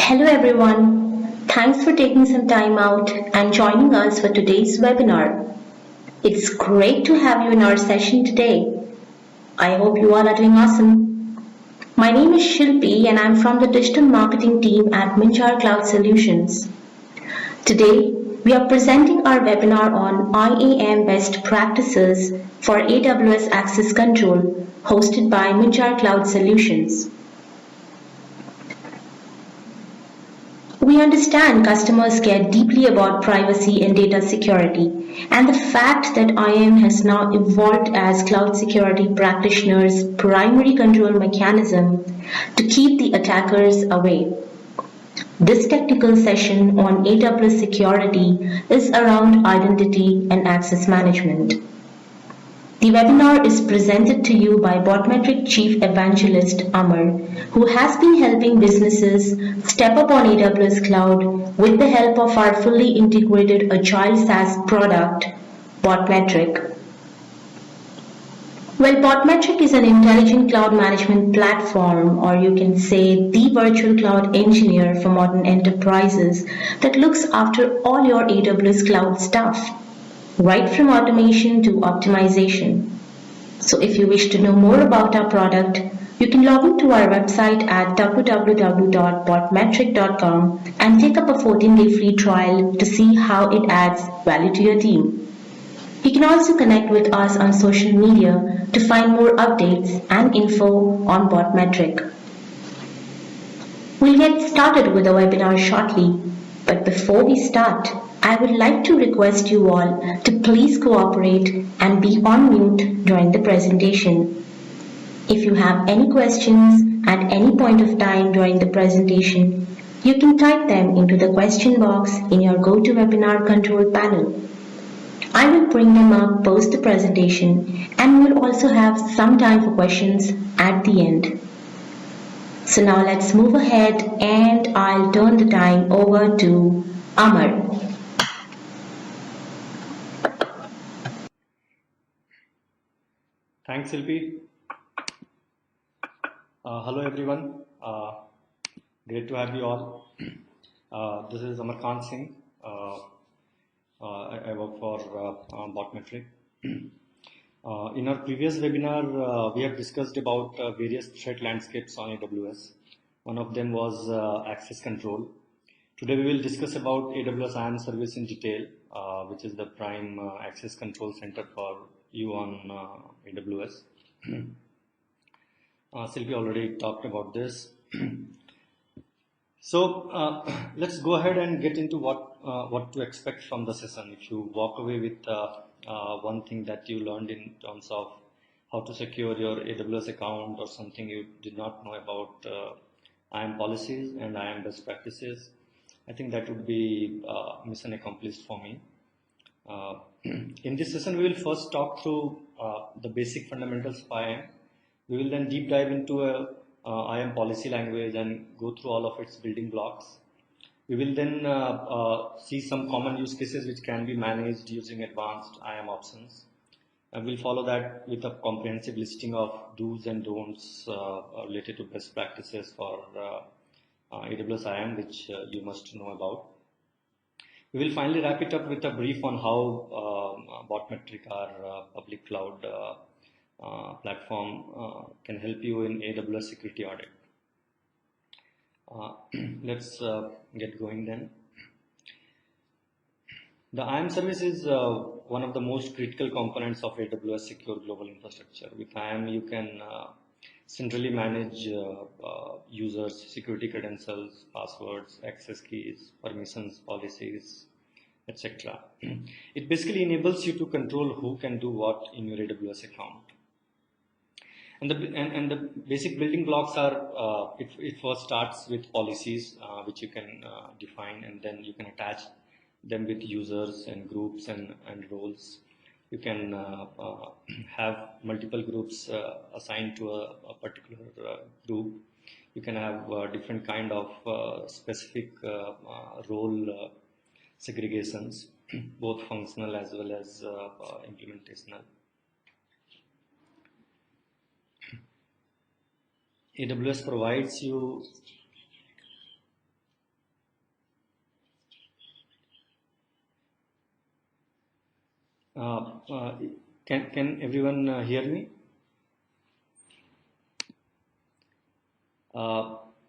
Hello everyone. Thanks for taking some time out and joining us for today's webinar. It's great to have you in our session today. I hope you all are doing awesome. My name is Shilpi and I'm from the digital marketing team at Minjar Cloud Solutions. Today, we are presenting our webinar on IAM best practices for AWS Access Control, hosted by Minjar Cloud Solutions. We understand customers care deeply about privacy and data security, and the fact that IAM has now evolved as cloud security practitioners' primary control mechanism to keep the attackers away. This technical session on AWS security is around identity and access management. The webinar is presented to you by Botmetric Chief Evangelist Amar, who has been helping businesses step up on AWS Cloud with the help of our fully integrated Agile SaaS product, Botmetric. Well, Botmetric is an intelligent cloud management platform, or you can say the virtual cloud engineer for modern enterprises that looks after all your AWS cloud stuff, right from automation to optimization. So if you wish to know more about our product, you can log into our website at www.botmetric.com and take up a 14-day free trial to see how it adds value to your team. You can also connect with us on social media to find more updates and info on Botmetric. We'll get started with the webinar shortly, but before we start, I would like to request you all to please cooperate and be on mute during the presentation. If you have any questions at any point of time during the presentation, you can type them into the question box in your GoToWebinar control panel. I will bring them up post the presentation and we'll also have some time for questions at the end. So now let's move ahead and I'll turn the time over to Amar. Thanks, Silpi. Hello, everyone. Great to have you all. This is Amar Khan Singh. I work for Botmetric. In our previous webinar, we have discussed about various threat landscapes on AWS. One of them was access control. Today, we will discuss about AWS IAM service in detail, which is the prime access control center for you on AWS. Sylvia already talked about this. So let's go ahead and get into what to expect from the session. If you walk away with one thing that you learned in terms of how to secure your AWS account or something you did not know about IAM policies and IAM best practices, I think that would be mission accomplished for me. In this session, we will first talk through the basic fundamentals of IAM. We will then deep dive into a IAM policy language and go through all of its building blocks. We will then see some common use cases which can be managed using advanced IAM options. And we'll follow that with a comprehensive listing of do's and don'ts related to best practices for AWS IAM, which you must know about. We will finally wrap it up with a brief on how Botmetric, our public cloud platform, can help you in AWS security audit. Let's get going then. The IAM service is one of the most critical components of AWS secure global infrastructure. With IAM, you can centrally manage users' security credentials, passwords, access keys, permissions, policies, etc. It basically enables you to control who can do what in your AWS account. And the basic building blocks are, it first starts with policies, which you can define, and then you can attach them with users and groups and roles. You can have multiple groups assigned to a particular group. You can have different kind of specific role segregations, both functional as well as implementational. AWS provides you Uh, uh, can everyone hear me?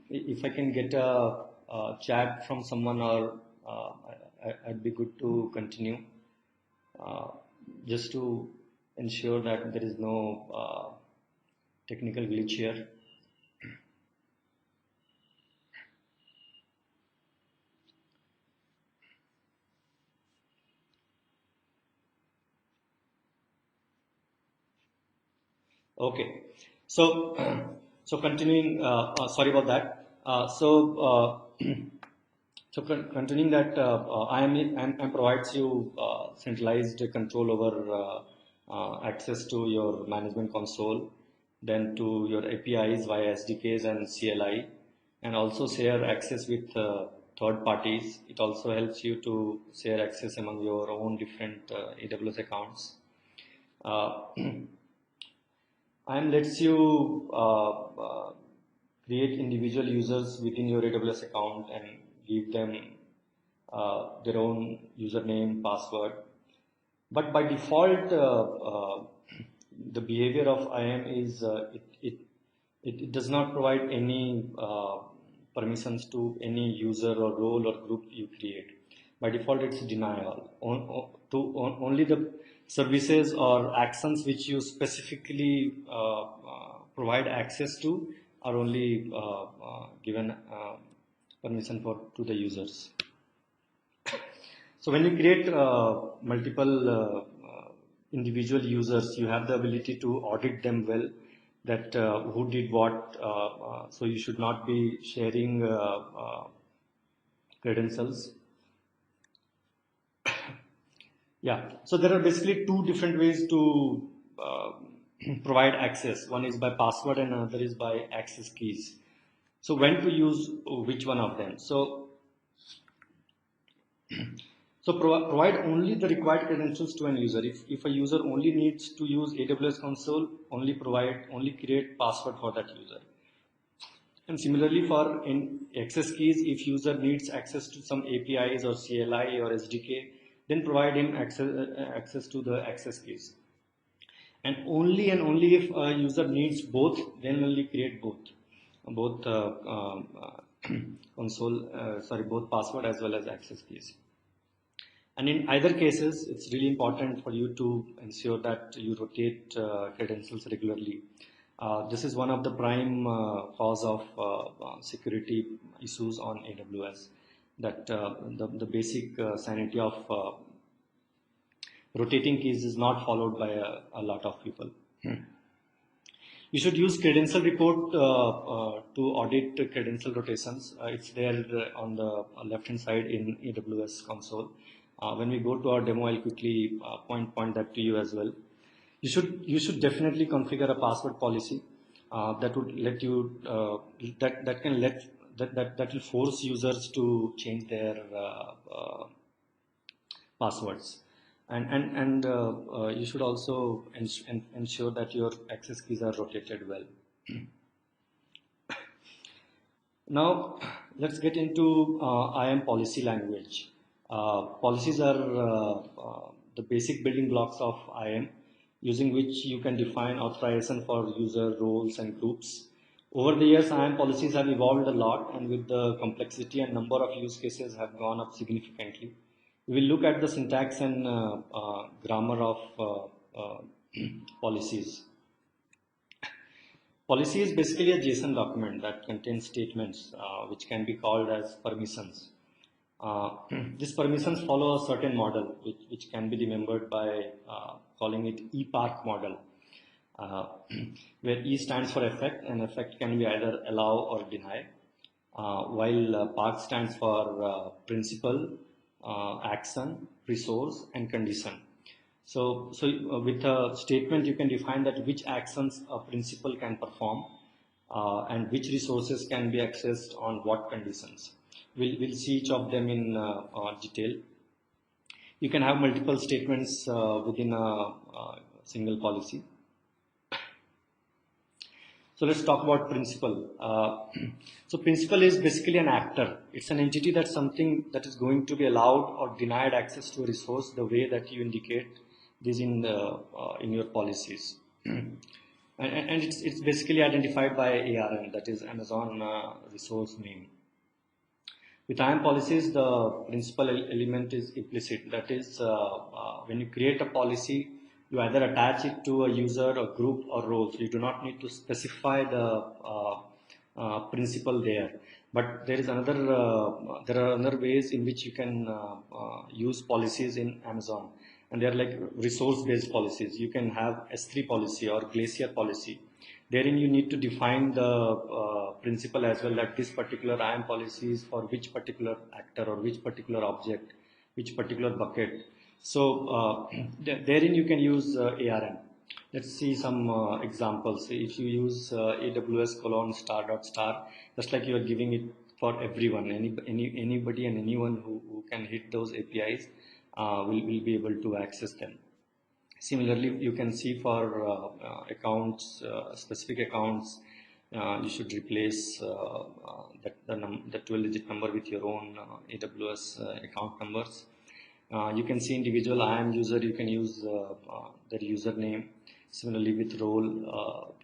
If I can get a chat from someone, or I'd be good to continue, uh, just to ensure that there is no technical glitch here. Okay, so so continuing. Sorry about that. So continuing that, IAM provides you centralized control over access to your management console, then to your APIs via SDKs and CLI, and also share access with third parties. It also helps you to share access among your own different AWS accounts. Uh, and lets you create individual users within your AWS account and give them their own username, password. But by default, the behavior of IAM is it does not provide any permissions to any user or role or group you create. By default, it's denial. Only the services or actions which you specifically provide access to are only given permission to the users. So when you create multiple individual users, you have the ability to audit them well, that who did what. So you should not be sharing credentials. Yeah, so there are basically two different ways to provide access. One is by password and another is by access keys. So when to use which one of them? So provide only the required credentials to an user. If a user only needs to use AWS console, only create password for that user. And similarly for access keys, if user needs access to some APIs or CLI or SDK, then provide him access to the access keys. And only if a user needs both, then only create both both password as well as access keys. And in either cases, it's really important for you to ensure that you rotate credentials regularly. This is one of the prime cause of security issues on AWS, that the basic sanity of rotating keys is not followed by a lot of people. You should use credential report to audit credential rotations. It's there on the left hand side in AWS console. When we go to our demo, I'll quickly point that to you as well. You should definitely configure a password policy that would let you that will force users to change their passwords. And you should also ensure that your access keys are rotated well. Now let's get into IAM policy language. Policies are the basic building blocks of IAM, using which you can define authorization for user roles and groups. Over the years, IAM policies have evolved a lot, and with the complexity and number of use cases have gone up significantly. We will look at the syntax and grammar of policies. Policy is basically a JSON document that contains statements which can be called as permissions. These permissions follow a certain model which can be remembered by calling it ePark model, where E stands for effect, and effect can be either allow or deny, while Park stands for principle, action, resource, and condition. So with a statement, you can define that which actions a principal can perform and which resources can be accessed on what conditions. We'll see each of them in detail. You can have multiple statements within a single policy. So let's talk about principal. So principal is basically an actor. It's an entity that's something that is going to be allowed or denied access to a resource the way that you indicate these in your policies. And it's basically identified by ARN, that is Amazon Resource Name. With IAM policies, the principal element is implicit. That is, when you create a policy, you either attach it to a user, a group, or roles. You do not need to specify the principle there. But there is there are other ways in which you can use policies in Amazon, and they are like resource-based policies. You can have S3 policy or Glacier policy. Therein you need to define the principle as well, that this particular IAM policy is for which particular actor or which particular object, which particular bucket. So therein you can use ARN. Let's see some examples. If you use AWS colon star dot star, just like you are giving it for everyone, anybody and anyone who can hit those APIs will be able to access them. Similarly, you can see for accounts, specific accounts, you should replace the 12-digit number with your own AWS account numbers. You can see individual IAM user, you can use their username. Similarly with role,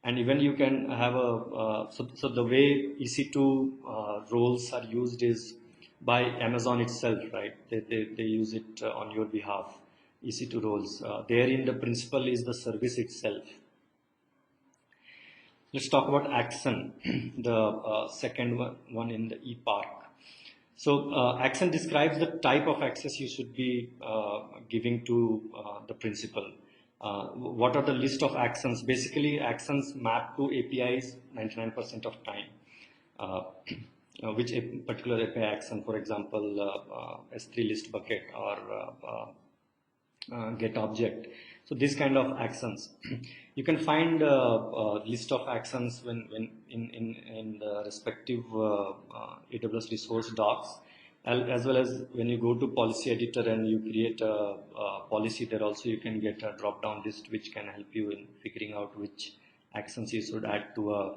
and even you can have so the way EC2 roles are used is by Amazon itself, right? They use it on your behalf. EC2 roles. Therein the principle is the service itself. Let's talk about Axon, the second one in the ePark. So Axon describes the type of access you should be giving to the principal. What are the list of actions? Basically, actions map to APIs 99% of time. Which a particular API action, for example, S3 list bucket or get object. So these kind of actions, you can find a list of actions when in the respective AWS resource docs, as well as when you go to policy editor and you create a policy, there also you can get a drop down list which can help you in figuring out which actions you should add to a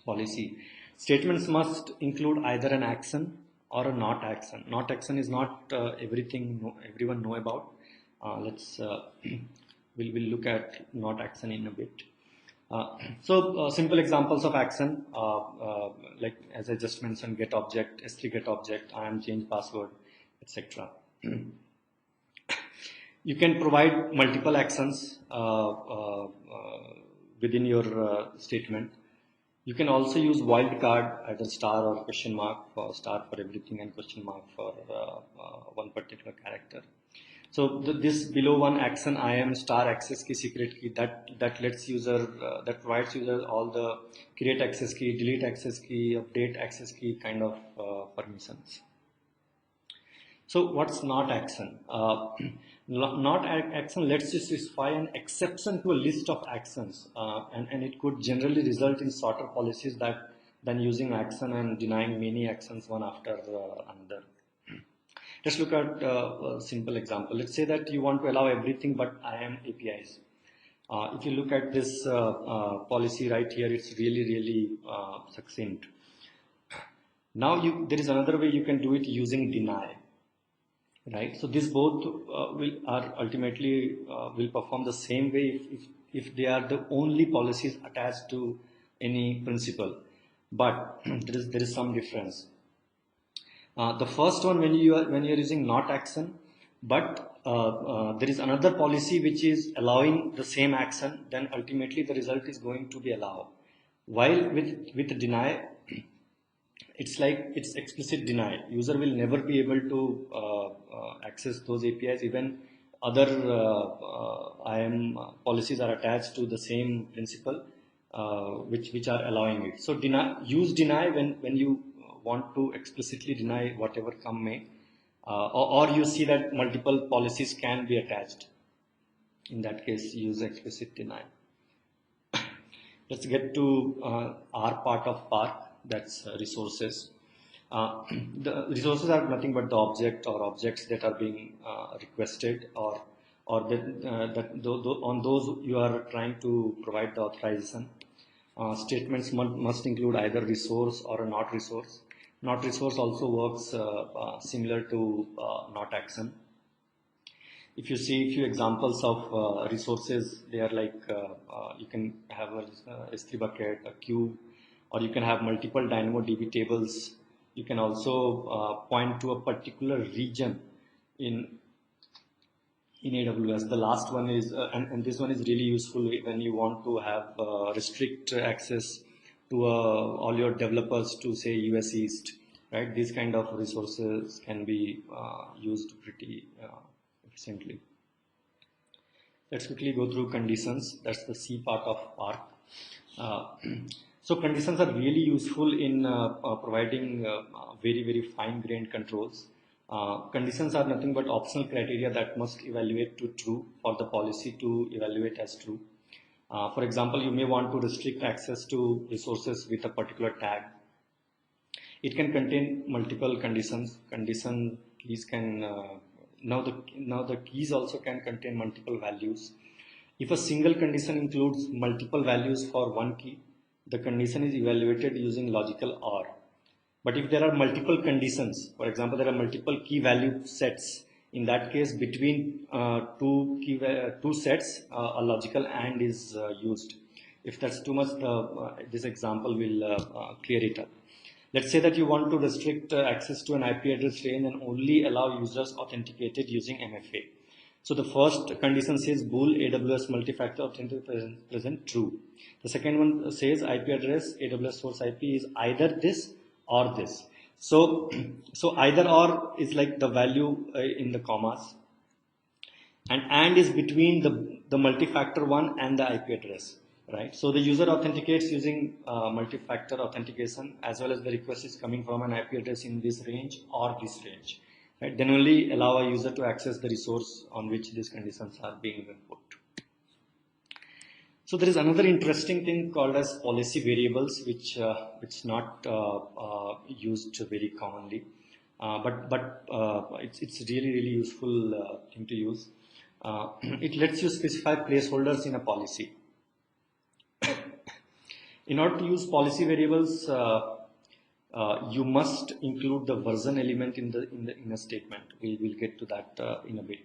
policy. Statements must include either an action or a not action. Not action is not everything everyone know about. We'll look at not action in a bit. So simple examples of action, like as I just mentioned, get object, S3 get object, IAM change password, etc. You can provide multiple actions within your statement. You can also use wildcard, either star or question mark, for star for everything and question mark for one particular character. So this below one action IAM star access key secret key that lets user that provides user all the create access key, delete access key, update access key kind of permissions. So what's not action? Not action lets you specify an exception to a list of actions, and it could generally result in shorter policies than using action and denying many actions one after another. Let's look at a simple example. Let's say that you want to allow everything but IAM APIs. If you look at this policy right here, it's really succinct. Now there is another way you can do it using deny, right? So these both ultimately will perform the same way if they are the only policies attached to any principle. But there is some difference. The first one, when you are using not action, but there is another policy which is allowing the same action, then ultimately the result is going to be allow. While with deny, it's like it's explicit deny. User will never be able to access those APIs. Even other IAM policies are attached to the same principle, which are allowing it. So use deny when you want to explicitly deny whatever come may, or you see that multiple policies can be attached. In that case, use explicit deny. Let's get to R part of Park, that's resources. The resources are nothing but the object or objects that are being requested, or on those you are trying to provide the authorization. Statements must include either resource or a not resource. Not resource also works similar to not action. If you see a few examples of resources, they are like you can have a S3 bucket, a queue, or you can have multiple DynamoDB tables. You can also point to a particular region in AWS. The last one is, and this one is really useful when you want to have restrict access to all your developers to say US East, right? These kind of resources can be used pretty efficiently. Let's quickly go through conditions. That's the C part of Spark. So conditions are really useful in providing very fine-grained controls. Conditions are nothing but optional criteria that must evaluate to true for the policy to evaluate as true. For example, you may want to restrict access to resources with a particular tag. It can contain multiple conditions. Condition keys can now the keys also can contain multiple values. If a single condition includes multiple values for one key, the condition is evaluated using logical OR. But if there are multiple conditions, for example, there are multiple key value sets, in that case, between two sets, a logical AND is used. If that's too much, this example will clear it up. Let's say that you want to restrict access to an IP address range and only allow users authenticated using MFA. So the first condition says bool AWS multi-factor authentication present true. The second one says IP address AWS source IP is either this or this. So either or is like the value in the commas, and is between the multi-factor one and the IP address, right? So the user authenticates using multi-factor authentication, as well as the request is coming from an IP address in this range or this range. Right? Then only allow a user to access the resource on which these conditions are being put. So there is another interesting thing called as policy variables, which not used very commonly, but it's really useful thing to use. It lets you specify placeholders in a policy. In order to use policy variables, you must include the version element in a statement. We will get to that in a bit.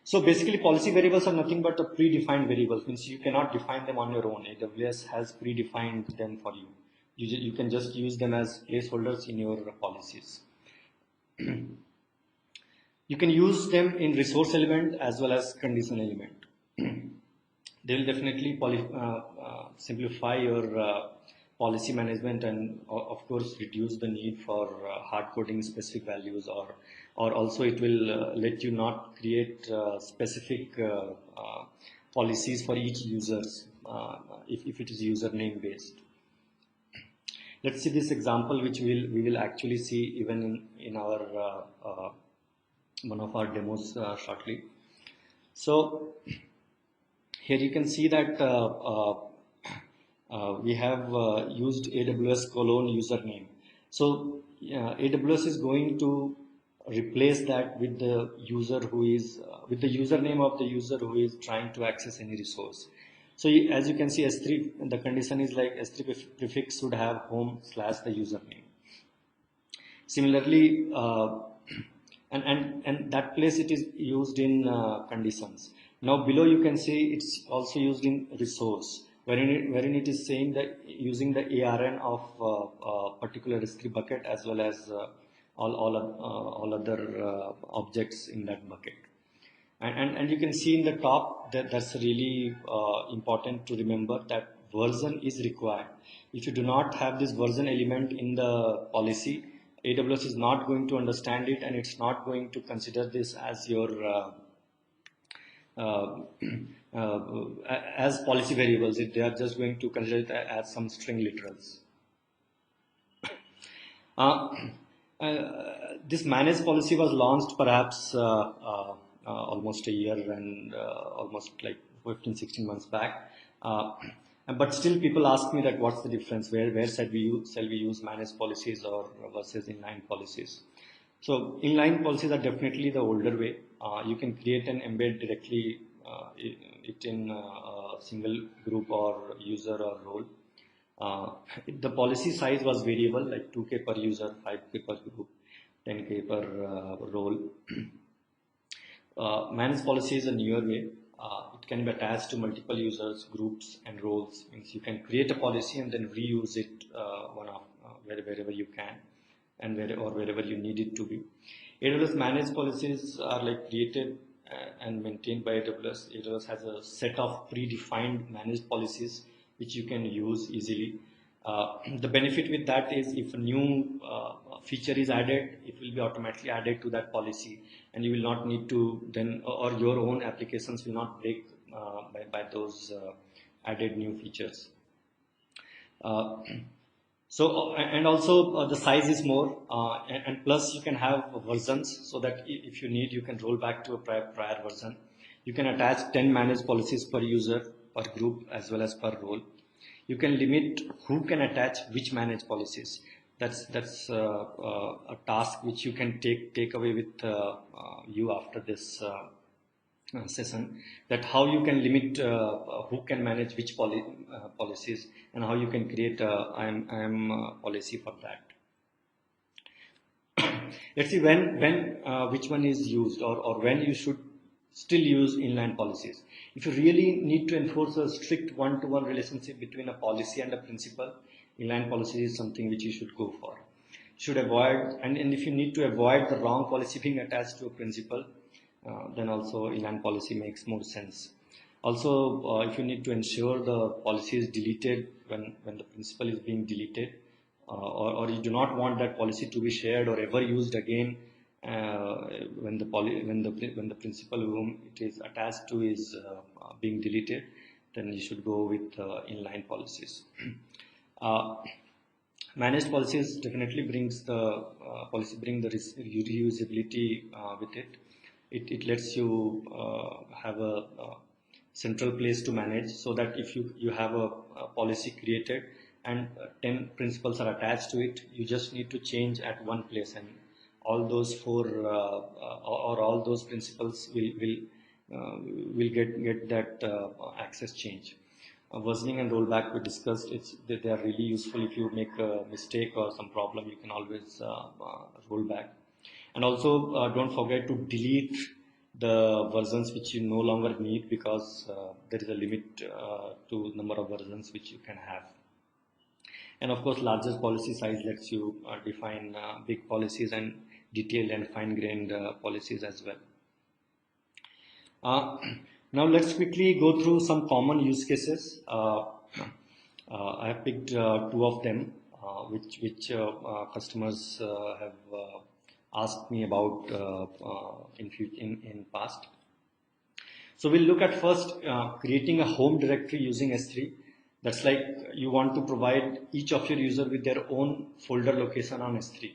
So basically, policy variables are nothing but a predefined variables. Means you cannot define them on your own. AWS has predefined them for you. You can just use them as placeholders in your policies. You can use them in resource element as well as condition element. They will definitely simplify your policy management, and of course reduce the need for hard coding specific values, or also it will let you not create specific policies for each users if it is username based. Let's see this example, which we will actually see even in our one of our demos shortly. So here you can see that we have used AWS username. So AWS is going to replace that with the user who is with the username of the user who is trying to access any resource. So as you can see, S3, the condition is like S3 prefix should have home / the username. Similarly, and that place it is used in conditions. Now below you can see it's also used in resource, wherein it is saying that using the ARN of particular S3 bucket as well as all other objects in that bucket. And you can see in the top that's really important to remember that version is required. If you do not have this version element in the policy, AWS is not going to understand it, and it's not going to consider this as your as policy variables. They are just going to consider it as some string literals. This managed policy was launched perhaps almost a year and almost like 15-16 months back. But still people ask me that what's the difference, where shall we use managed policies or versus inline policies. So inline policies are definitely the older way. You can create and embed directly it in a single group or user or role. The policy size was variable, like 2K per user, 5K per group, 10K per role. Manage policy is a newer way. It can be attached to multiple users, groups, and roles. Means you can create a policy and then reuse it wherever you can, and wherever you need it to be. AWS managed policies are like created and maintained by AWS. AWS has a set of predefined managed policies which you can use easily. The benefit with that is if a new feature is added, it will be automatically added to that policy, and you will not need to then, or your own applications will not break by those added new features. Uh, and also the size is more, and plus you can have versions, so that if you need, you can roll back to a prior version. You can attach 10 managed policies per user, per group, as well as per role. You can limit who can attach which managed policies. That's a task which you can take away with you after this session, that how you can limit who can manage which policies, and how you can create a IAM policy for that. Let's see when which one is used, or when you should still use inline policies. If you really need to enforce a strict one-to-one relationship between a policy and a principal, inline policy is something which you should go for. Should avoid, and if you need to avoid the wrong policy being attached to a principal, then also inline policy makes more sense. Also, if you need to ensure the policy is deleted when the principal is being deleted, or you do not want that policy to be shared or ever used again when the principal whom it is attached to is being deleted, then you should go with inline policies. Managed policies definitely brings the reusability with it. It lets you have a central place to manage, so that if you have a policy created and 10 principles are attached to it, you just need to change at one place, and all those four or all those principles will get that access change. Versioning and rollback we discussed, they are really useful. If you make a mistake or some problem, you can always roll back. And also don't forget to delete the versions which you no longer need, because there is a limit to number of versions which you can have. And of course, larger policy size lets you define big policies and detailed and fine-grained policies as well. Now let's quickly go through some common use cases. I have picked two of them, which customers have asked me about in past. So we'll look at first creating a home directory using S3. That's like you want to provide each of your user with their own folder location on S3.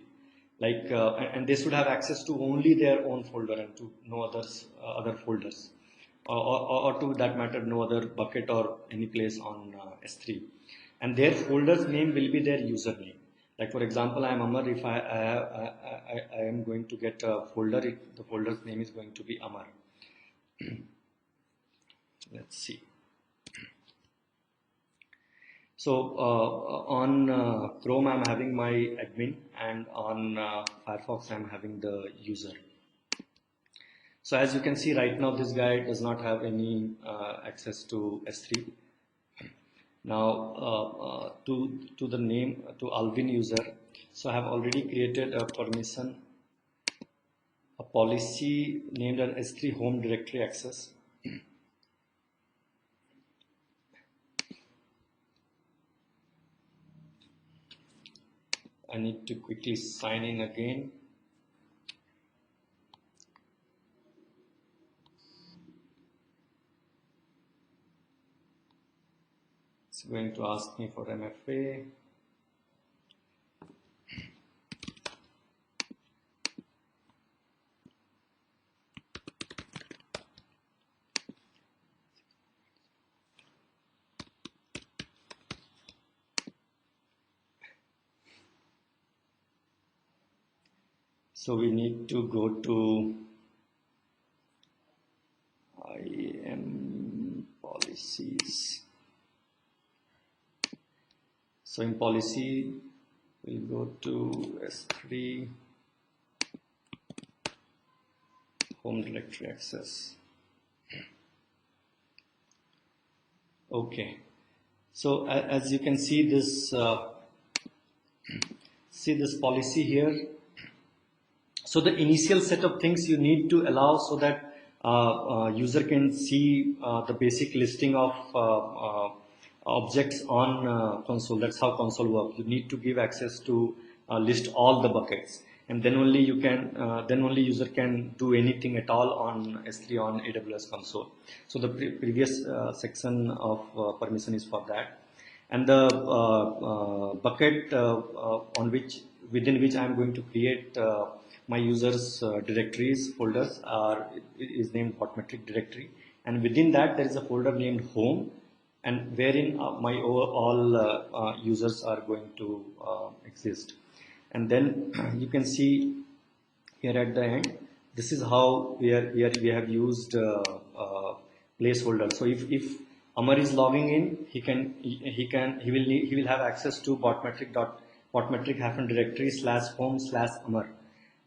Like and they should have access to only their own folder and to no other folders, or to that matter no other bucket or any place on S3. And their folder's name will be their username. Like for example, I am Amar. If I am going to get a folder, the folder's name is going to be Amar. Let's see. So on Chrome I'm having my admin, and on Firefox I'm having the user. So as you can see right now, this guy does not have any access to S3. Now to the name, to Alvin user, so I have already created a permission, a policy named as S3 home directory access. I need to quickly sign in again. It's going to ask me for MFA. So we need to go to IAM policies. So in policy, we'll go to S3 home directory access. Okay, so as you can see this policy here. So the initial set of things you need to allow so that user can see the basic listing of objects on console. That's how console works. You need to give access to list all the buckets, and then only you can then only user can do anything at all on S3 on AWS console. So the previous section of permission is for that, and the bucket on which within which I am going to create my users directories folders is named Botmetric directory, and within that there is a folder named home, and wherein my all users are going to exist. And then you can see here at the end, this is how we have used placeholder. So if Amar is logging in, he will have access to botmetric-directory/home/Amar.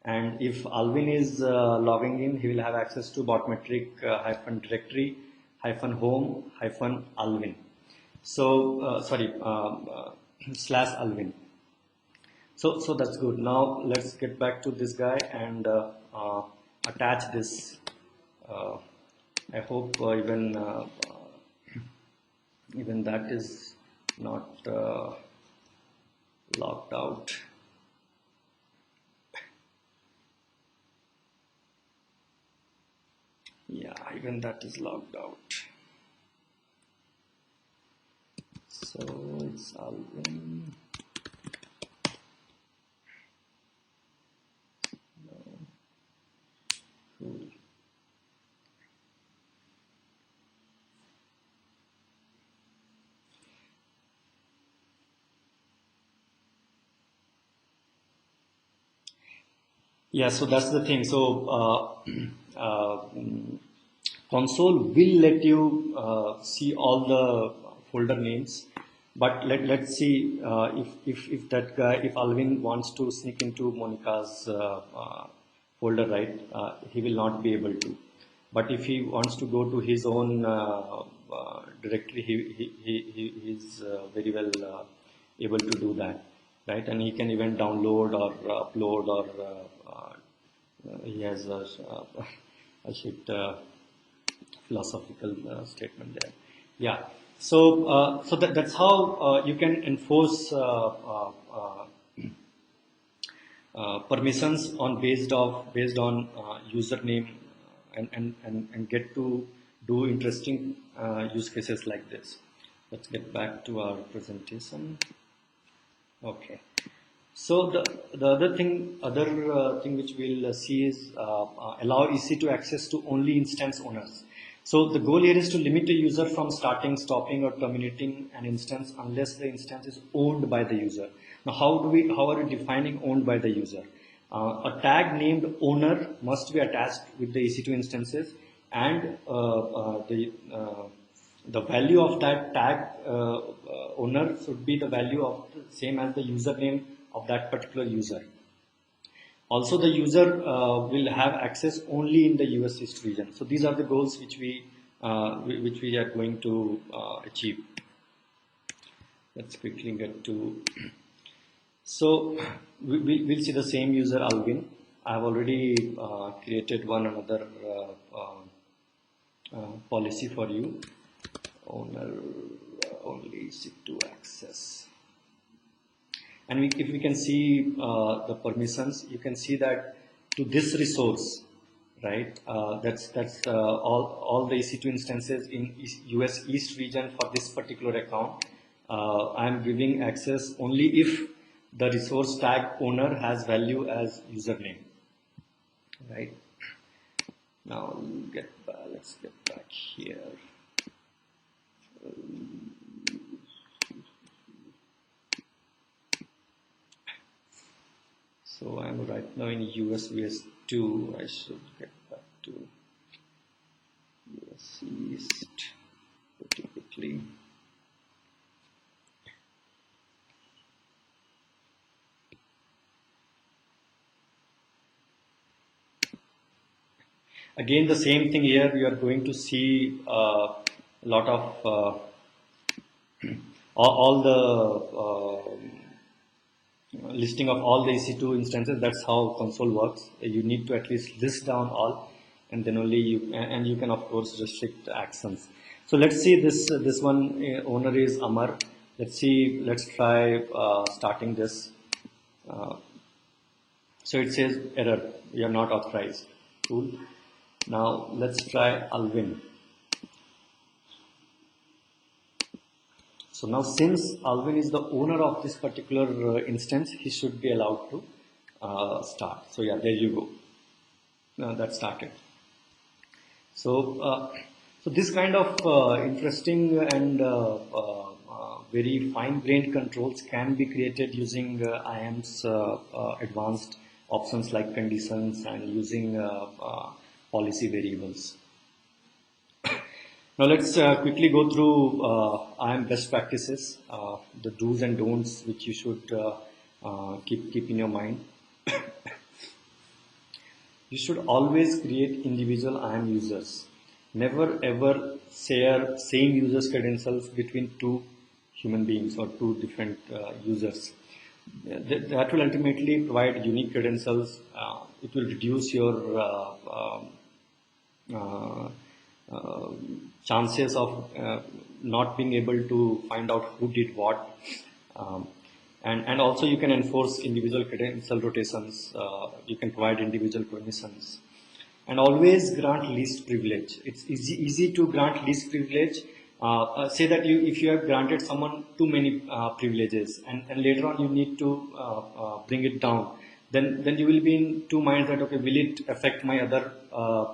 And if Alvin is logging in, he will have access to botmetric-directory-home-Alvin. So slash Alvin. So that's good. Now let's get back to this guy and attach this. I hope even that is not logged out. Yeah, even that is logged out. So it's Alvin. No. Cool. Yeah, so that's the thing. So console will let you see all the folder names, but let's see if that guy, if Alvin wants to sneak into Monica's folder, right? He will not be able to. But if he wants to go to his own directory, he is very well able to do that, right? And he can even download or upload, or he has a shit philosophical statement there. Yeah. So that's how you can enforce permissions on based on username, and get to do interesting use cases like this. Let's get back to our presentation. Okay. So the other thing which we'll see is allow EC to access to only instance owners. So the goal here is to limit a user from starting, stopping, or terminating an instance unless the instance is owned by the user. Now, how are we defining owned by the user? A tag named owner must be attached with the EC2 instances, and the value of that tag owner should be the value of the same as the username of that particular user. Also, the user will have access only in the US East region. So these are the goals which we are going to achieve. Let's quickly get to. So we'll see the same user Alvin. I have already created another policy for you. Owner only EC2 access. And if we can see the permissions, you can see that to this resource, right? That's all the EC2 instances in US East region for this particular account. I am giving access only if the resource tag owner has value as username, right? Now let's get back here. So I'm right now in US VS2. I should get back to US East pretty quickly. Again, the same thing here. You are going to see a lot of all the listing of all the EC2 instances. That's how console works. You need to at least list down all, and then only you can of course restrict actions. So let's see this one. Owner is Amar. Let's try starting this. So it says error, you are not authorized. Cool. Now let's try Alvin. So now since Alvin is the owner of this particular instance, he should be allowed to start. So yeah, there you go. That started. So this kind of interesting and very fine-grained controls can be created using IAM's advanced options like conditions and using policy variables. Now let's quickly go through IAM best practices, the do's and don'ts which you should keep in your mind. You should always create individual IAM users. Never ever share same users credentials between two human beings or two different users. That will ultimately provide unique credentials. It will reduce your chances of not being able to find out who did what. And also you can enforce individual credential rotations. You can provide individual permissions. And always grant least privilege. It's easy to grant least privilege. Say that if you have granted someone too many privileges and later on you need to bring it down, then you will be in two minds that, okay, will it affect my other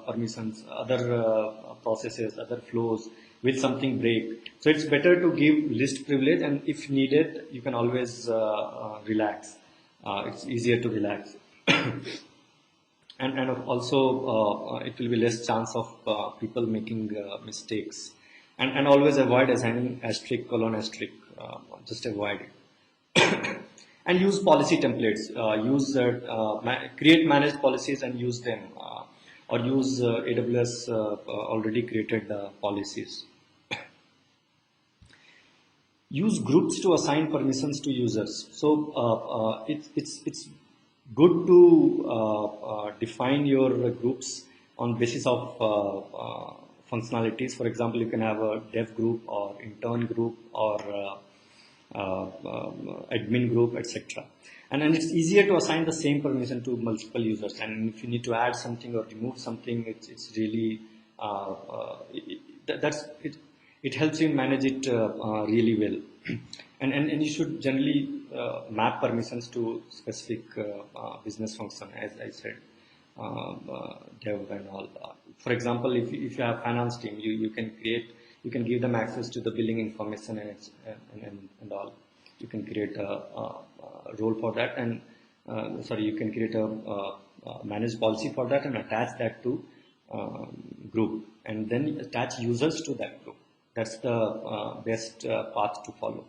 permissions, other processes, other flows, will something break? So it's better to give least privilege, and if needed, you can always relax. It's easier to relax. And also it will be less chance of people making mistakes, and always avoid assigning asterisk, colon, asterisk, just avoid it. And use policy templates, create managed policies and use them, or use AWS already created policies. Use groups to assign permissions to users. So it's good to define your groups on basis of functionalities. For example, you can have a dev group or intern group or admin group, etc. And it's easier to assign the same permission to multiple users. And if you need to add something or remove something, it's really it helps you manage it really well. And you should generally map permissions to specific business function, as I said, dev and all. For example, if you have finance team, you can give them access to the billing information and all. You can create a role for that, and you can create a managed policy for that and attach that to group, and then attach users to that group. That's the best path to follow.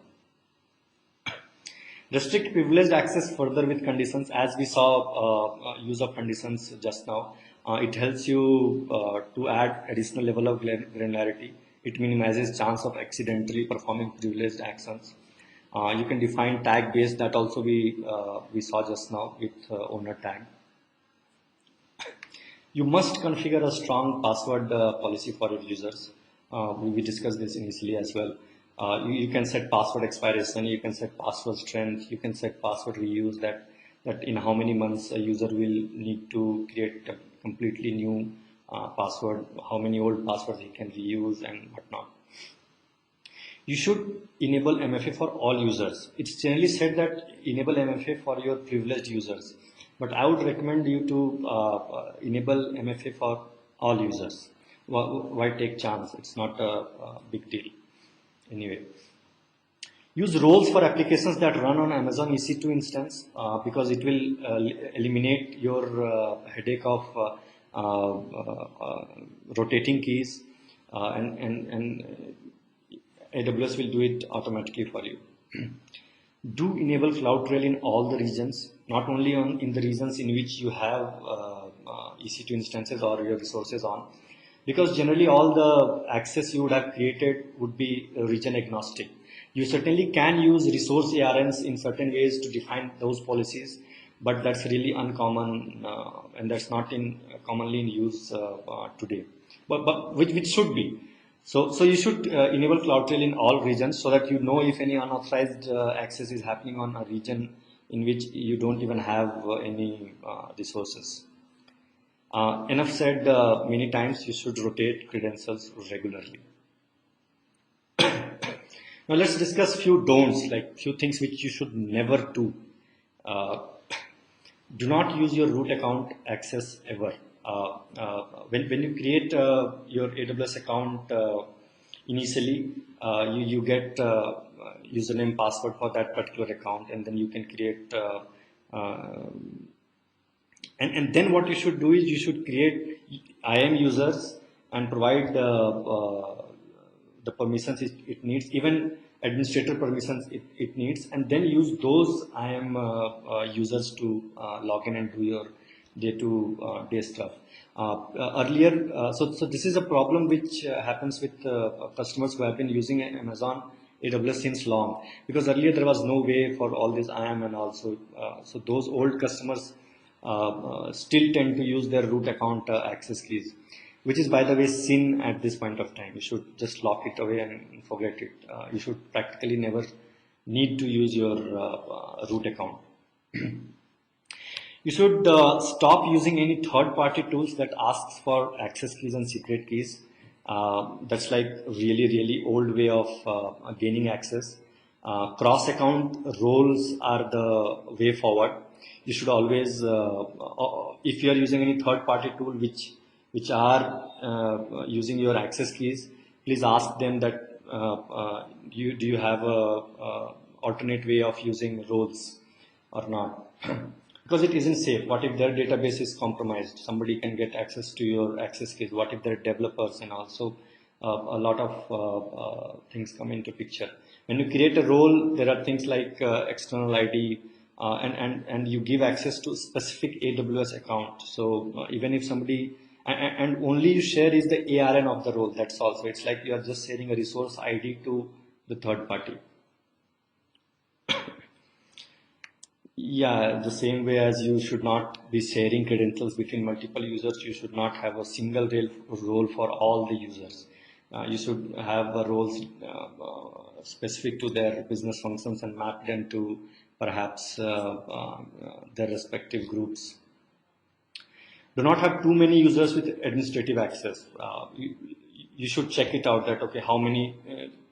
Restrict privileged access further with conditions. As we saw use of conditions just now, it helps you to add additional level of granularity. It minimizes chance of accidentally performing privileged actions. You can define tag based, that also we saw just now with owner tag. You must configure a strong password policy for your users. We discussed this initially as well. You can set password expiration, you can set password strength, you can set password reuse, that in how many months a user will need to create a completely new password, how many old passwords he can reuse and whatnot. You should enable MFA for all users. It's generally said that enable MFA for your privileged users, but I would recommend you to enable MFA for all users. Why take chance? It's not a big deal. Anyway, use roles for applications that run on Amazon EC2 instance, because it will eliminate your headache of rotating keys, and AWS will do it automatically for you. Do enable CloudTrail in all the regions, not only in the regions in which you have EC2 instances or your resources on, because generally all the access you would have created would be region agnostic. You certainly can use resource ARNs in certain ways to define those policies, but that's really uncommon and that's not commonly in use today. But which should be. So you should enable CloudTrail in all regions so that you know if any unauthorized access is happening on a region in which you don't even have any resources. Enough said many times, you should rotate credentials regularly. Now let's discuss few don'ts, like few things which you should never do. Do not use your root account access ever. When you create your AWS account initially, you get username, password for that particular account, and then you can create and then what you should do is you should create IAM users and provide the permissions it needs, even administrator permissions it needs, and then use those IAM users to log in and do your day-to-day stuff. Earlier, so this is a problem which happens with customers who have been using Amazon AWS since long, because earlier there was no way for all this IAM, and also so those old customers still tend to use their root account access keys, which is, by the way, sin at this point of time. You should just lock it away and forget it. You should practically never need to use your root account. You should stop using any third-party tools that asks for access keys and secret keys. That's like really old way of gaining access. Cross-account roles are the way forward. You should always, if you are using any third-party tool which are using your access keys, please ask them that do you have a alternate way of using roles or not, because it isn't safe. What if their database is compromised? Somebody can get access to your access keys. What if they're developers? And also a lot of things come into picture. When you create a role, there are things like external ID, and you give access to a specific AWS account. So even if somebody, and only you share is the ARN of the role, that's all. So it's like you are just sharing a resource ID to the third party. Yeah, the same way as you should not be sharing credentials between multiple users, you should not have a single role for all the users. You should have roles specific to their business functions and map them to perhaps their respective groups. Do not have too many users with administrative access. You should check it out that, okay, how many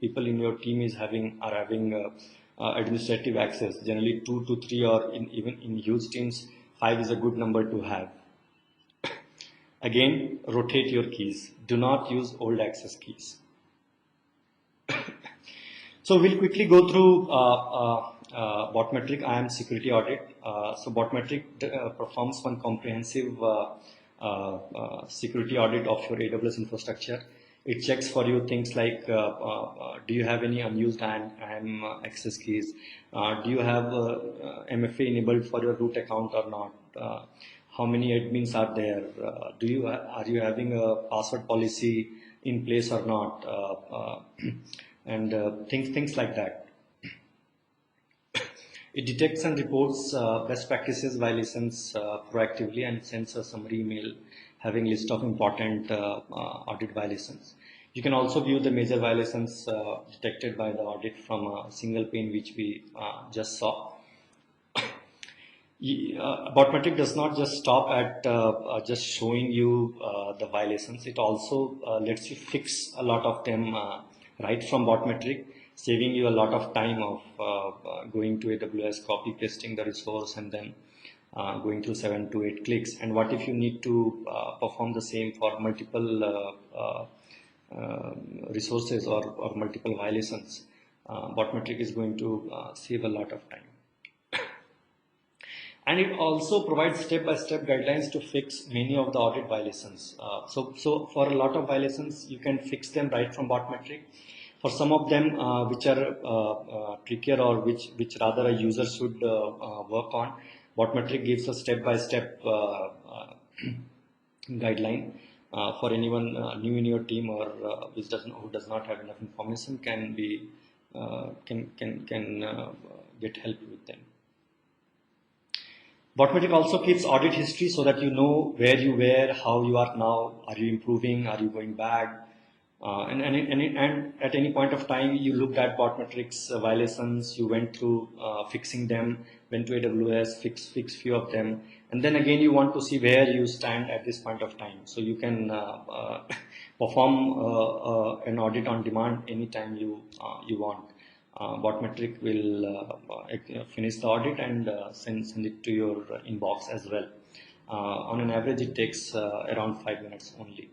people in your team are having administrative access. Generally 2 to 3, or even in huge teams, 5 is a good number to have. Again, rotate your keys. Do not use old access keys. So we'll quickly go through Botmetric IAM security audit. So Botmetric performs one comprehensive security audit of your AWS infrastructure. It checks for you things like, do you have any unused IAM access keys? Do you have MFA enabled for your root account or not? How many admins are there? Are you having a password policy in place or not? And things like that. It detects and reports best practices violations proactively and sends a summary email having list of important audit violations. You can also view the major violations detected by the audit from a single pane, which we just saw. Botmetric does not just stop at just showing you the violations. It also lets you fix a lot of them right from Botmetric, saving you a lot of time of going to AWS, copy pasting the resource, and then going through 7 to 8 clicks. And what if you need to perform the same for multiple resources or multiple violations? Botmetric is going to save a lot of time. And it also provides step-by-step guidelines to fix many of the audit violations. So for a lot of violations, you can fix them right from Botmetric. For some of them which are trickier, or which rather a user should work on, Botmetric gives a step-by-step guideline for anyone new in your team or who does not have enough information can be can get help with them. Botmetric also keeps audit history so that you know where you were, how you are now, are you improving, are you going bad, and at any point of time you looked at Botmetric's violations, you went through fixing them, went to AWS, fix few of them, and then again you want to see where you stand at this point of time. So you can perform an audit on demand anytime you want. Botmetric will finish the audit and send it to your inbox as well. On an average, it takes around 5 minutes only.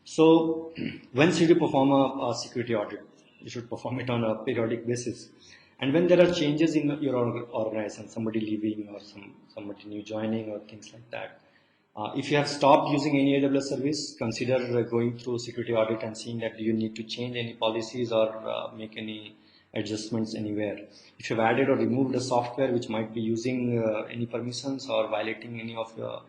So, when should you perform a security audit? You should perform it on a periodic basis. And when there are changes in your organization, somebody leaving or somebody new joining or things like that, if you have stopped using any AWS service, consider going through security audit and seeing that you need to change any policies or make any adjustments anywhere. If you've added or removed a software which might be using any permissions or violating any of your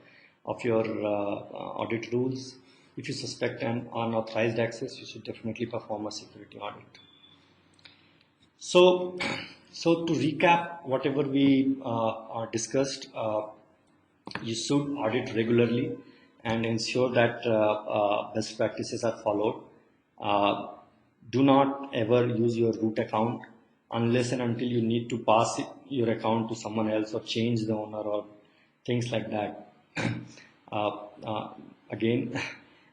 audit rules, if you suspect an unauthorized access, you should definitely perform a security audit. So to recap whatever we discussed, you should audit regularly and ensure that best practices are followed. Do not ever use your root account unless and until you need to pass your account to someone else or change the owner or things like that. Again,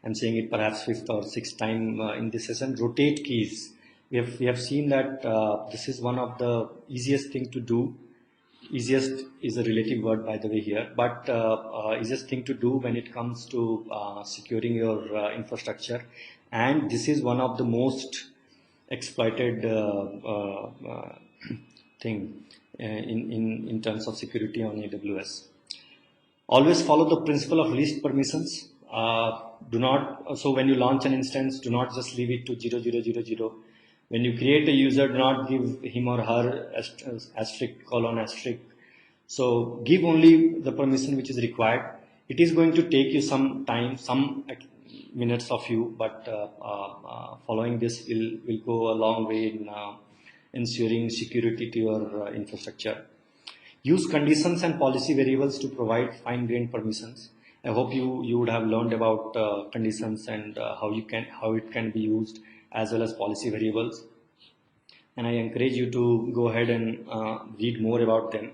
I'm saying it perhaps fifth or sixth time in this session, rotate keys. We have seen that this is one of the easiest thing to do. Easiest is a relative word, by the way, here, but easiest thing to do when it comes to securing your infrastructure, and this is one of the most exploited thing in terms of security on AWS. Always follow the principle of least permissions. So when you launch an instance, do not just leave it to 0, 0, 0, 0. When you create a user, do not give him or her asterisk, colon, asterisk. So give only the permission which is required. It is going to take you some time, some minutes of you, but following this will go a long way in ensuring security to your infrastructure. Use conditions and policy variables to provide fine-grained permissions. I hope you would have learned about conditions and how it can be used, as well as policy variables, and I encourage you to go ahead and read more about them.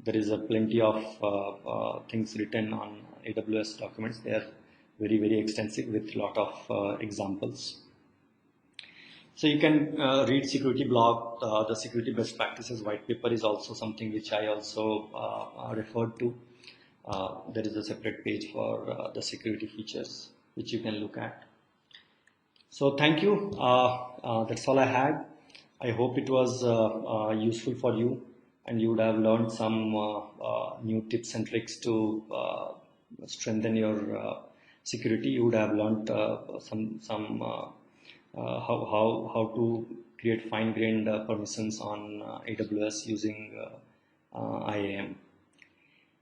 There is plenty of things written on AWS documents. They are very, very extensive with a lot of examples. So you can read security blog. The security best practices white paper is also something which I also referred to. There is a separate page for the security features which you can look at. So thank you. That's all I had. I hope it was useful for you and you would have learned some new tips and tricks to strengthen your security. You would have learned how to create fine-grained permissions on AWS using IAM.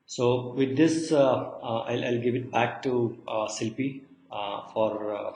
So with this, I'll give it back to Silpi for